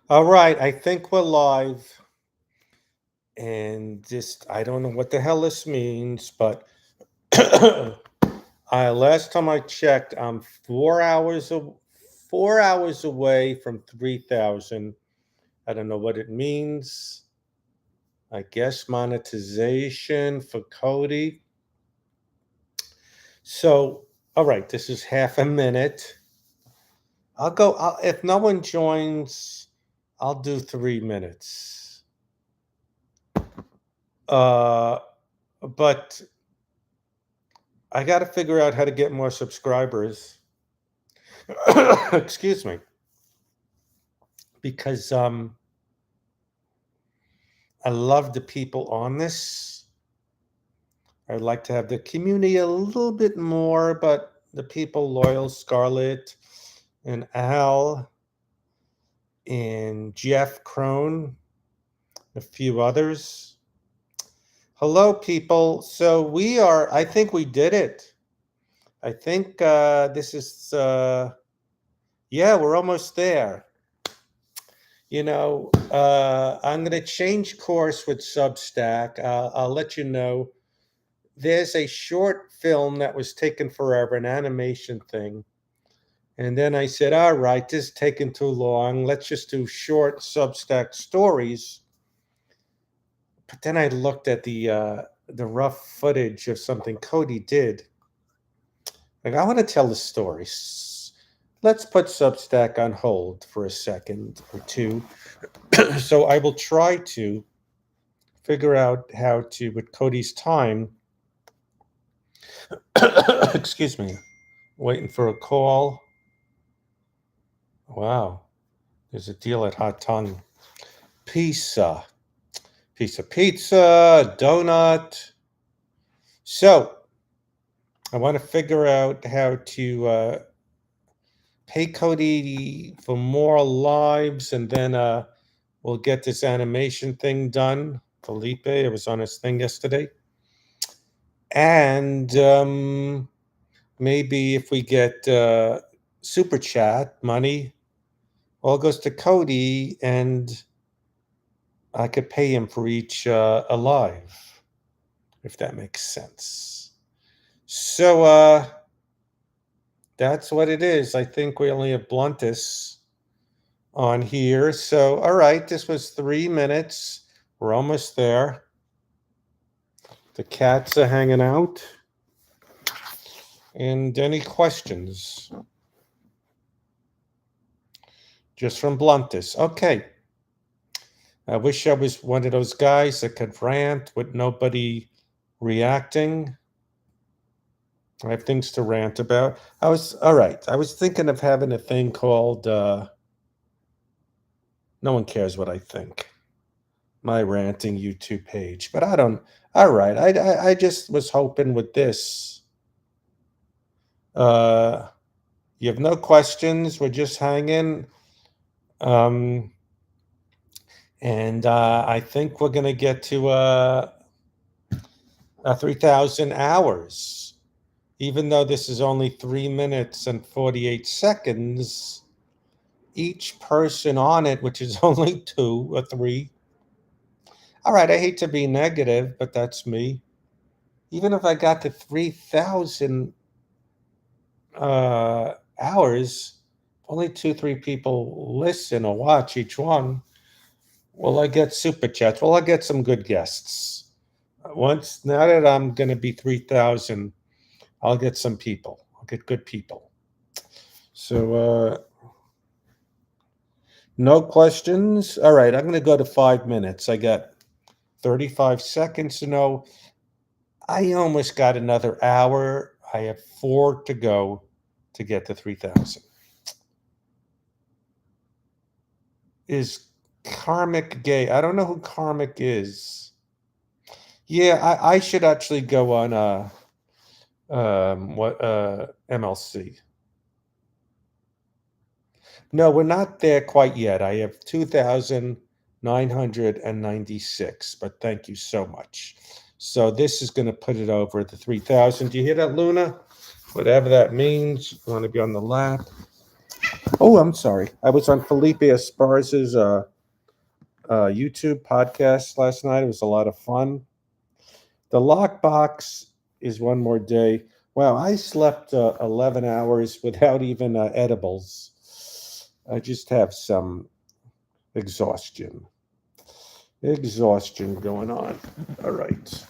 All right, I think we're live. And just, I don't know what the hell this means, but last time I checked, I'm 4 hours away from 3,000. I don't know what it means. I guess monetization for Cody. So, all right, this is half a minute. If no one joins, I'll do 3 minutes. Uh, but I got to figure out how to get more subscribers. Excuse me, because I love the people on this. I'd like to have the community a little bit more, but the people loyal, Scarlett and Al and Jeff Crone, a few others. Hello, people. So I think we did it. I think this is, yeah, we're almost there. I'm going to change course with Substack. I'll let you know. There's a short film that was taken forever, an animation thing. And then I said, all right, this is taking too long. Let's just do short Substack stories. But then I looked at the rough footage of something Cody did. Like, I want to tell the story. Let's put Substack on hold for a second or two. So I will try to figure out how to, with Cody's time, excuse me, waiting for a call. Wow, there's a deal at Hot Tongue. Pizza, piece of pizza, donut. So I want to figure out how to pay Cody for more lives, and then we'll get this animation thing done. Felipe, it was on his thing yesterday. And maybe if we get super chat money, all goes to Cody, and I could pay him for each alive, if that makes sense. So that's what it is. I think we only have Bluntus on here. So, all right, this was 3 minutes. We're almost there. The cats are hanging out. And any questions? Just from Bluntus. Okay. I wish I was one of those guys that could rant with nobody reacting. I have things to rant about. All right. I was thinking of having a thing called, no one cares what I think. My ranting YouTube page, but I don't. All right. I just was hoping with this. You have no questions. We're just hanging. And I think we're going to get to 3,000 hours. Even though this is only 3 minutes and 48 seconds, each person on it, which is only 2 or 3. All right, I hate to be negative, but that's me. Even if I got to 3,000 hours, only 2, 3 people listen or watch each one. Will I get super chats? Will I get some good guests? Now that I'm going to be 3,000, I'll get some people. I'll get good people. So, no questions. All right, I'm going to go to 5 minutes. I got 35 seconds to know. I almost got another hour. I have 4 to go to get to 3,000. Is Karmic gay? I don't know who Karmic is. Yeah, I should actually go on MLC. No, we're not there quite yet. I have 2,996, but thank you so much. So this is going to put it over the 3,000. Do you hear that, Luna? Whatever that means. You want to be on the lap. Oh, I'm sorry. I was on Felipe Esparza's YouTube podcast last night. It was a lot of fun. The lockbox is one more day. Wow, I slept 11 hours without even edibles. I just have some exhaustion. Exhaustion going on. All right.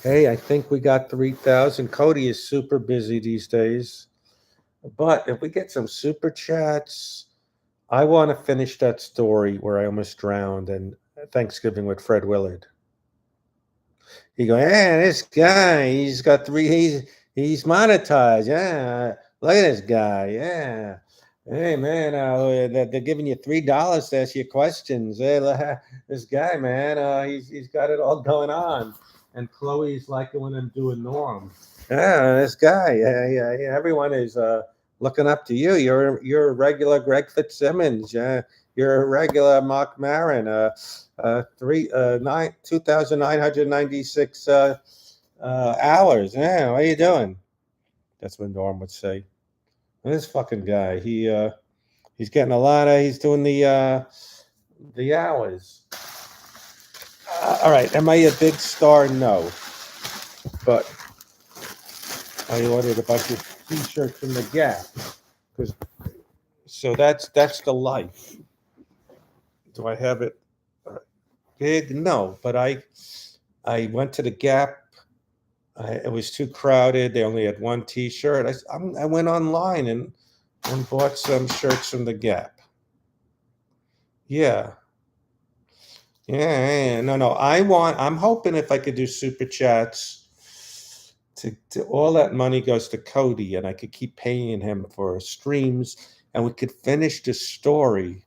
Hey, I think we got 3,000. Cody is super busy these days. But if we get some super chats, I want to finish that story where I almost drowned and Thanksgiving with Fred Willard. He go, yeah, this guy, he's got three, he's monetized. Yeah, look at this guy. Yeah. Hey man, they're giving you $3 to ask you questions. Hey, this guy, man, he's got it all going on. And Chloe's like when I'm doing Norm. Yeah, this guy. Yeah. Everyone is looking up to you. You're a regular Greg Fitzsimmons. You're a regular Mark Maron. 2,996 hours. Yeah, what are you doing? That's what Norm would say. And this fucking guy, he's getting a lot of. He's doing the hours. All right, am I a big star? No, but I ordered a bunch of T-shirts from the Gap because so that's the life. Do I have it big? No, but I went to the Gap. It was too crowded. They only had one T-shirt. I went online and bought some shirts from the Gap. Yeah. Yeah, no. I'm hoping if I could do super chats to all that money goes to Cody and I could keep paying him for streams and we could finish the story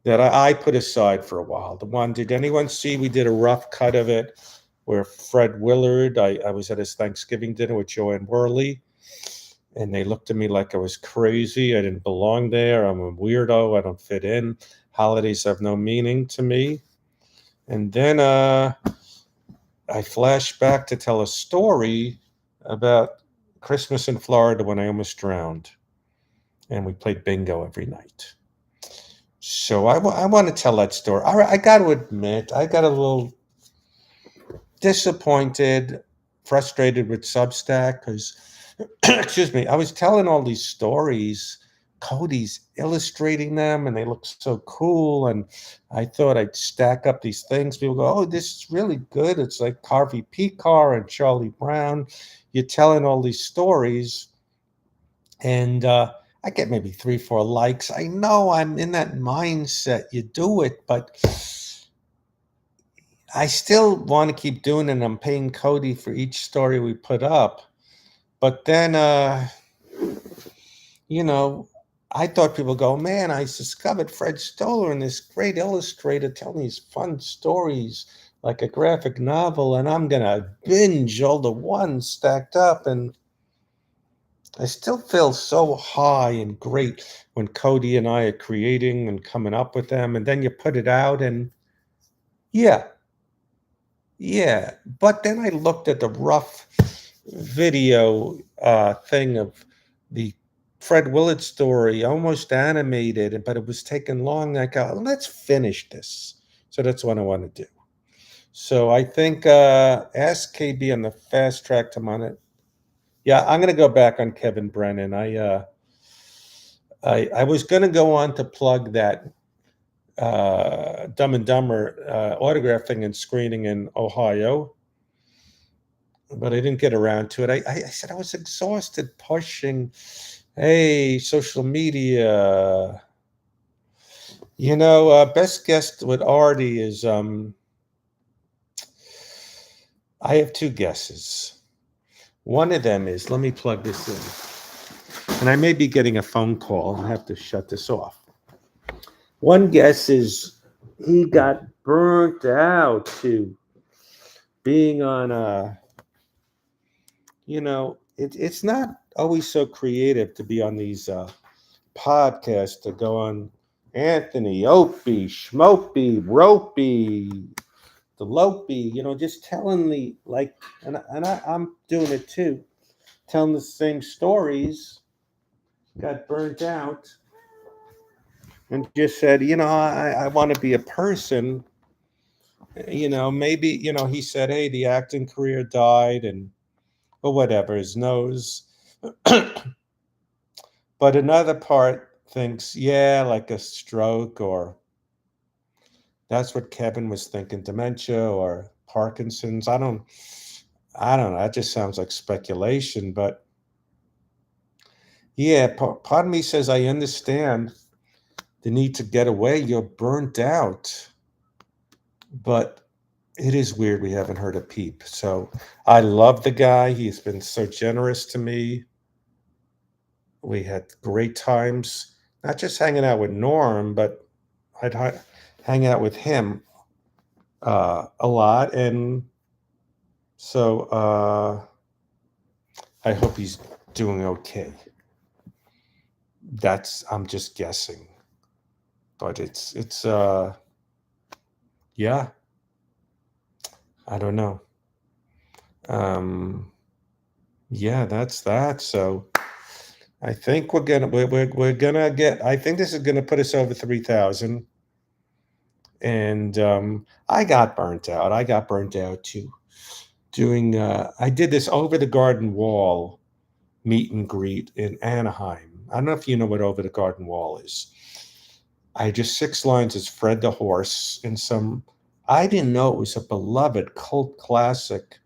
that I put aside for a while. The one, did anyone see we did a rough cut of it where Fred Willard, I was at his Thanksgiving dinner with Joanne Worley and they looked at me like I was crazy. I didn't belong there. I'm a weirdo. I don't fit in. Holidays have no meaning to me. And then I flashed back to tell a story about Christmas in Florida when I almost drowned. And we played bingo every night. So I want to tell that story. All right, I got to admit, I got a little disappointed, frustrated with Substack because, excuse me, I was telling all these stories. Cody's illustrating them and they look so cool. And I thought I'd stack up these things. People go, oh, this is really good. It's like Harvey Pekar and Charlie Brown. You're telling all these stories. And I get maybe 3, 4 likes. I know I'm in that mindset. You do it, but I still want to keep doing it. And I'm paying Cody for each story we put up. But then, you know, I thought people go, man, I discovered Fred Stoller and this great illustrator telling these fun stories like a graphic novel, and I'm going to binge all the ones stacked up. And I still feel so high and great when Cody and I are creating and coming up with them. And then you put it out, and yeah, yeah. But then I looked at the rough video thing of the Fred Willard story, almost animated, but it was taking long. I go, let's finish this. So that's what I want to do. So I think ask KB on the fast track to money. Yeah, I'm gonna go back on Kevin Brennan. I was gonna go on to plug that Dumb and Dumber autographing and screening in Ohio, but I didn't get around to it. I said I was exhausted pushing. Hey, social media. Best guest with Artie is I have two guesses. One of them is, let me plug this in. And I may be getting a phone call. I have to shut this off. One guess is he got burnt out to being on it's not always so creative to be on these podcasts to go on Anthony, Opie, Schmopey, Ropey, the Lopey, just telling the I'm doing it too, telling the same stories. got burnt out and just said, I want to be a person. Maybe, he said, hey, the acting career died and, or whatever, his nose. But another part thinks, yeah, like a stroke, or that's what Kevin was thinking, dementia or Parkinson's. I don't know. That just sounds like speculation, but yeah, part of me says I understand the need to get away. You're burnt out, but it is weird we haven't heard a peep. So I love the guy. He's been so generous to me. We had great times, not just hanging out with Norm, but I'd hang out with him a lot. And so I hope he's doing okay. I'm just guessing, but yeah, I don't know. Um, yeah, that's that. So I think we're gonna get. I think this is gonna put us over 3,000. And I got burnt out. I got burnt out too. Doing. I did this over the garden wall meet and greet in Anaheim. I don't know if you know what over the garden wall is. I just 6 lines as Fred the horse in some. I didn't know it was a beloved cult classic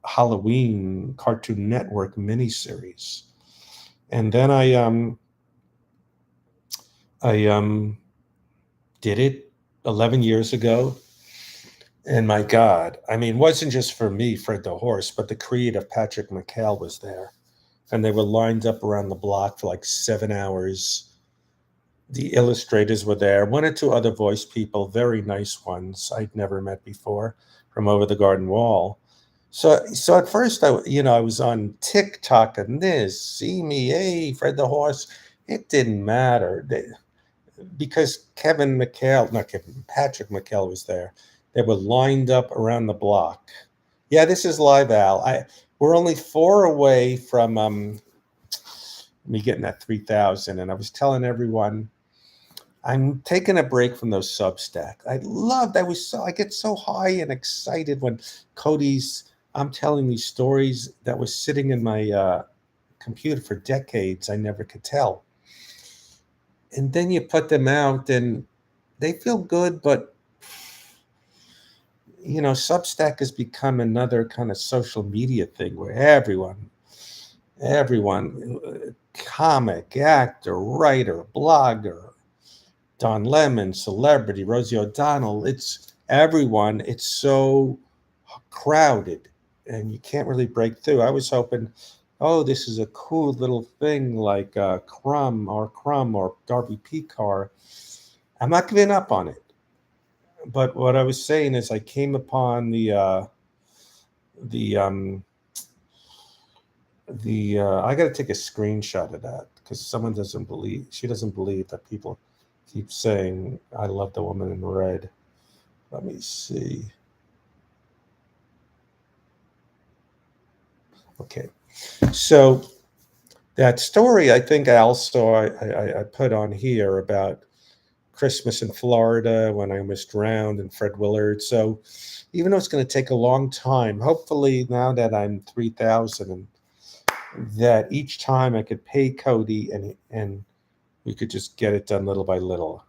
Halloween Cartoon Network miniseries. And then I did it 11 years ago. And my God, I mean, it wasn't just for me, Fred the Horse, but the creative Patrick McHale was there. And they were lined up around the block for like 7 hours. The illustrators were there, one or two other voice people, very nice ones I'd never met before from over the garden wall. So at first I was on TikTok and this, see me, hey, Fred the Horse. It didn't matter because Patrick McHale was there. They were lined up around the block. Yeah, this is live, Al. We're only 4 away from me getting that 3,000, and I was telling everyone I'm taking a break from those Substack. I get so high and excited when Cody's. I'm telling these stories that was sitting in my computer for decades. I never could tell, and then you put them out, and they feel good, but Substack has become another kind of social media thing where everyone, comic, actor, writer, blogger, Don Lemon, celebrity, Rosie O'Donnell, it's everyone. It's so crowded and you can't really break through. I was hoping, oh, this is a cool little thing like Crumb or Darby Picar. I'm not giving up on it. But what I was saying is I came upon the I got to take a screenshot of that because she doesn't believe that people keep saying I love the woman in red. Let me see. Okay, so that story I think I also I put on here about Christmas in Florida when I almost drowned and Fred Willard. So even though it's going to take a long time, hopefully now that I'm 3,000 and that each time I could pay Cody and we could just get it done little by little.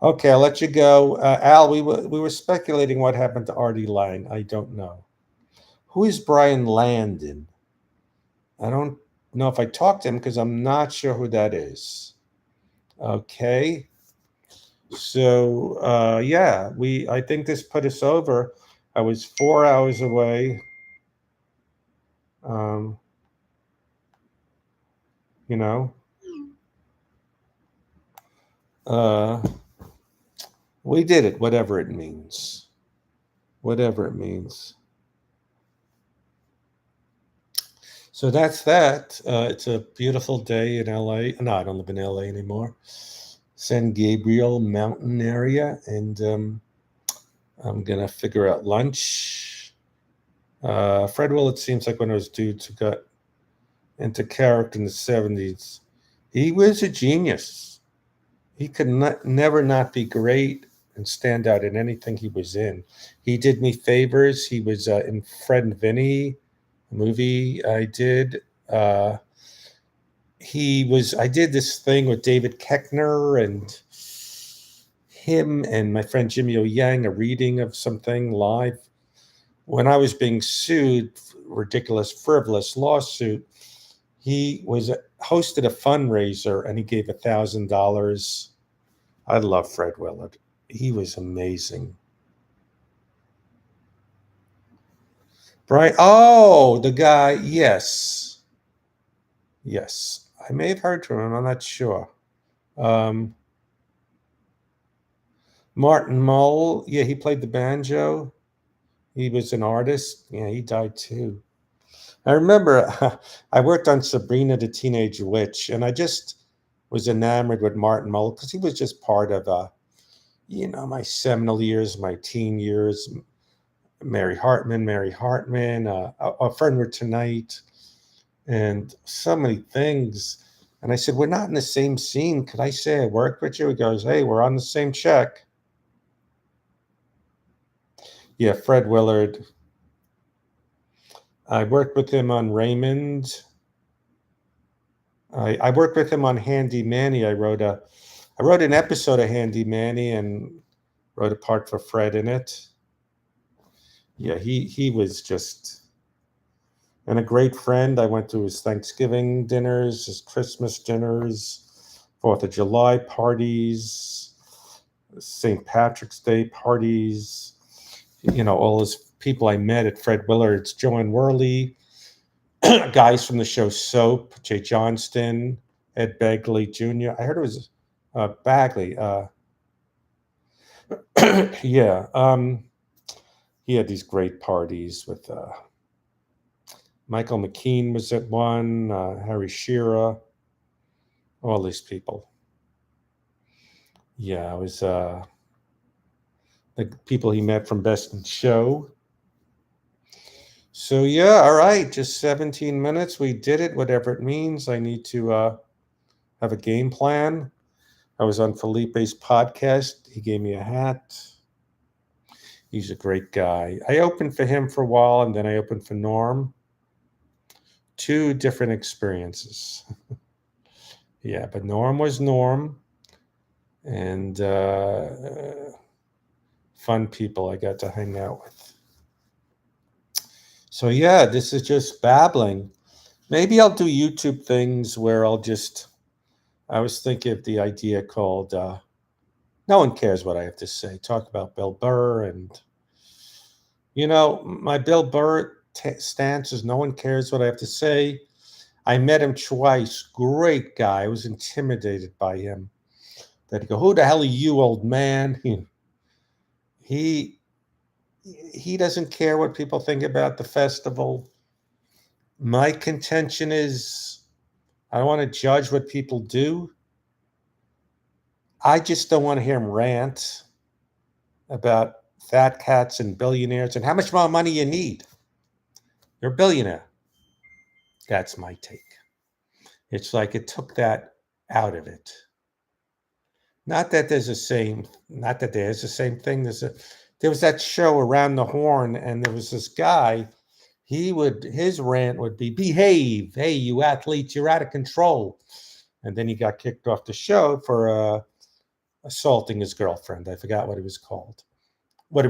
Okay, I'll let you go, Al. We were speculating what happened to Artie Lang. I don't know who is Brian Landon. I don't know if I talked to him because I'm not sure who that is. Okay, so yeah, I think this put us over. I was 4 hours away. Um, you know, uh, we did it. Whatever it means. Whatever it means. So that's that. It's a beautiful day in LA. No, I don't live in LA anymore. San Gabriel mountain area, and I'm gonna figure out lunch. Fred Will, it seems like one of those dudes who got into character in the '70s. He was a genius. He could never not be great and stand out in anything he was in. He did me favors. He was in Fred and Vinny, a movie I did. Uh, I did this thing with David Keckner and him and my friend Jimmy O Yang, a reading of something live. When I was being sued, ridiculous, frivolous lawsuit, he was hosted a fundraiser and he gave $1,000. I love Fred Willard. He was amazing. Brian, oh, the guy, yes. Yes. I may have heard from him, I'm not sure. Um, Martin Mull, yeah, he played the banjo. He was an artist. Yeah, he died too. I remember I worked on Sabrina the Teenage Witch, and I just was enamored with Martin Mull because he was just part of, my seminal years, my teen years. Mary Hartman, a friend were tonight, and so many things. And I said, "We're not in the same scene. Could I say I worked with you?" He goes, "Hey, we're on the same check." Yeah, Fred Willard. I worked with him on Raymond. I worked with him on Handy Manny. I wrote an episode of Handy Manny and wrote a part for Fred in it. Yeah, he was just and a great friend. I went to his Thanksgiving dinners, his Christmas dinners, Fourth of July parties, St. Patrick's Day parties. All his people I met at Fred Willard's, Joanne Worley, guys from the show Soap, Jay Johnston, Ed Begley Jr. I heard it was Bagley. Yeah, he had these great parties with Michael McKean was at one, Harry Shearer, all these people. Yeah, it was the people he met from Best in Show. So yeah, all right, just 17 minutes. We did it, whatever it means. I need to have a game plan. I was on Felipe's podcast. He gave me a hat. He's a great guy. I opened for him for a while, and then I opened for Norm. Two different experiences. Yeah, but Norm was Norm, and fun people I got to hang out with. So yeah, this is just babbling. Maybe I'll do YouTube things where I was thinking of the idea called No One Cares What I Have to Say. Talk about Bill Burr. And, my Bill Burr stance is no one cares what I have to say. I met him twice. Great guy. I was intimidated by him. That go, who the hell are you, old man? He he doesn't care what people think about the festival. My contention is I don't want to judge what people do. I just don't want to hear him rant about fat cats and billionaires and how much more money you need. You're a billionaire. That's my take. It's like it took that out of it. Not that there's the same thing. There was that show Around the Horn, and there was this guy. His rant would be behave. Hey, you athletes, you're out of control. And then he got kicked off the show for assaulting his girlfriend. I forgot what it was called. What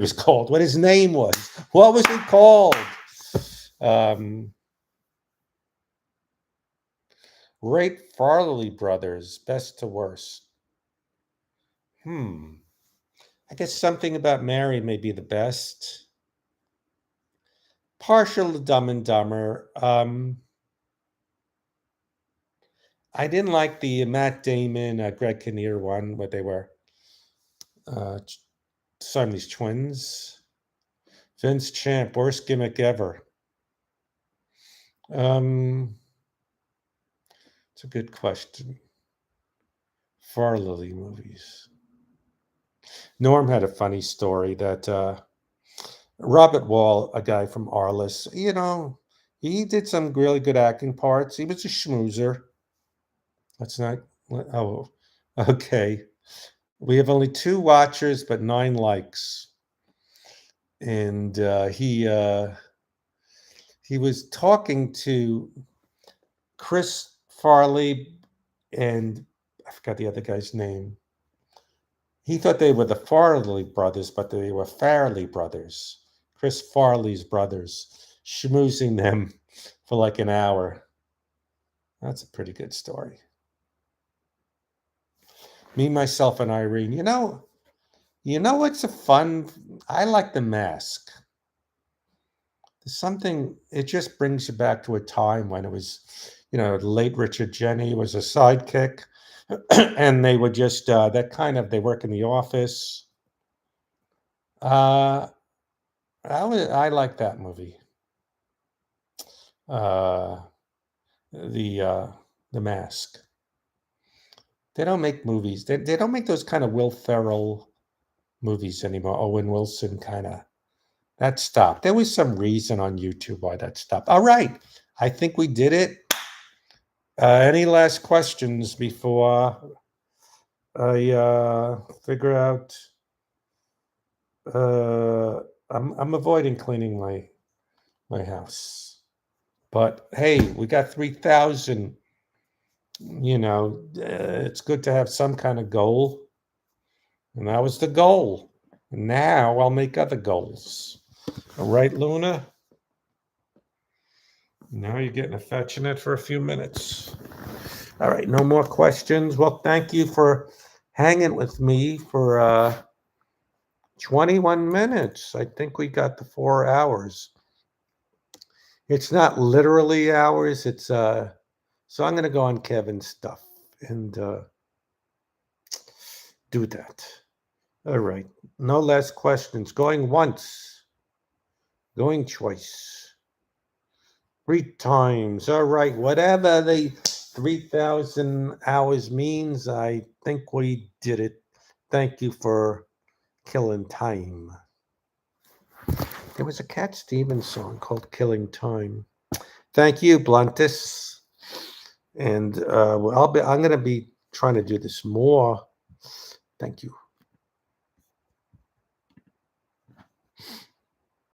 his name was. What was it called? Um, Rate Farley Brothers, best to worst. Hmm. I guess something about Mary may be the best. Partial to Dumb and Dumber. I didn't like the Matt Damon, Greg Kinnear one where they were uh, Siamese twins. Vince Champ, worst gimmick ever. It's a good question. Farley movies. Norm had a funny story that Robert Wall, a guy from Arliss, he did some really good acting parts. He was a schmoozer. Let's not. Oh, okay. We have only 2 watchers, but 9 likes. And he was talking to Chris Farley and I forgot the other guy's name. He thought they were the Farley brothers, but they were Farley brothers. Chris Farley's brothers, schmoozing them for like an hour. That's a pretty good story. Me, myself, and Irene. You know what's a fun? I like The Mask. There's something. It just brings you back to a time when it was, the late Richard Jenny was a sidekick, and they were just that kind of. They work in the office. Uh, I like that movie. Uh, the uh, the Mask. They don't make movies. They don't make those kind of Will Ferrell movies anymore. Owen Wilson kind of. That stopped. There was some reason on YouTube why that stopped. All right. I think we did it. Any last questions before I figure out? Uh, I'm avoiding cleaning my house, but hey, we got 3,000. It's good to have some kind of goal, and that was the goal. Now I'll make other goals. All right, Luna. Now you're getting affectionate for a few minutes. All right, no more questions. Well, thank you for hanging with me for 21 minutes. I think we got the 4 hours. It's not literally hours. It's so I'm going to go on Kevin's stuff and do that. All right, no less questions. Going once, going twice, 3 times. All right, whatever the 3,000 hours means, I think we did it. Thank you for killing time. There was a Cat Stevens song called Killing Time. Thank you, Bluntus. And I'm going to be trying to do this more. Thank you.